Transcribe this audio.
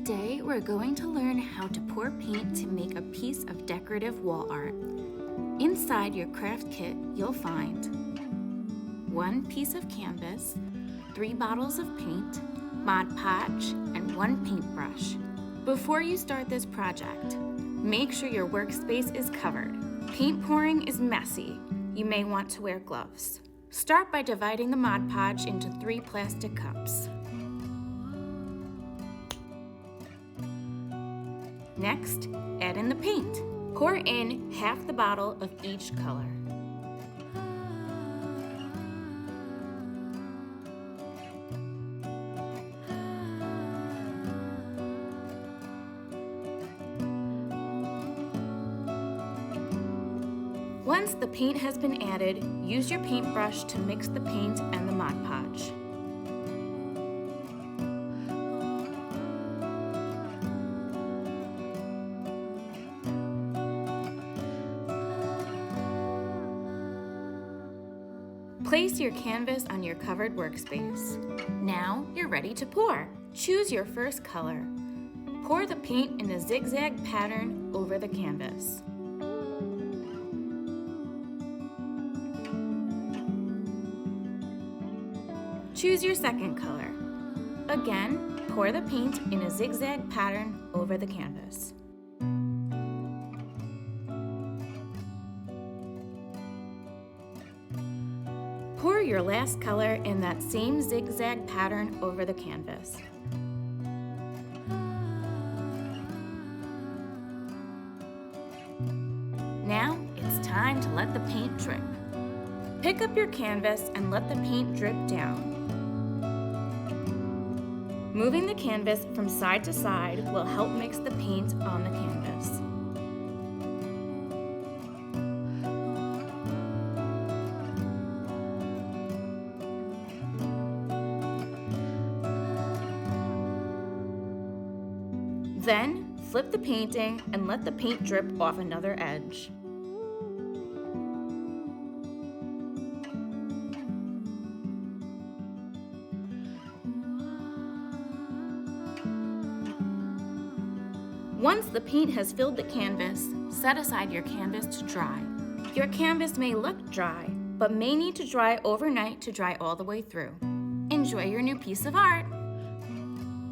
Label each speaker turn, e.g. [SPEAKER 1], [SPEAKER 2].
[SPEAKER 1] Today, we're going to learn how to pour paint to make a piece of decorative wall art. Inside your craft kit, you'll find 1 piece of canvas, 3 bottles of paint, Mod Podge, and 1 paintbrush. Before you start this project, make sure your workspace is covered. Paint pouring is messy. You may want to wear gloves. Start by dividing the Mod Podge into 3 plastic cups. Next, add in the paint. Pour in half the bottle of each color. Once the paint has been added, use your paintbrush to mix the paint and the Mod Podge. Place your canvas on your covered workspace. Now you're ready to pour. Choose your first color. Pour the paint in a zigzag pattern over the canvas. Choose your second color. Again, pour the paint in a zigzag pattern over the canvas. Pour your last color in that same zigzag pattern over the canvas. Now it's time to let the paint drip. Pick up your canvas and let the paint drip down. Moving the canvas from side to side will help mix the paint on the canvas. Then, flip the painting and let the paint drip off another edge. Once the paint has filled the canvas, set aside your canvas to dry. Your canvas may look dry, but may need to dry overnight to dry all the way through. Enjoy your new piece of art!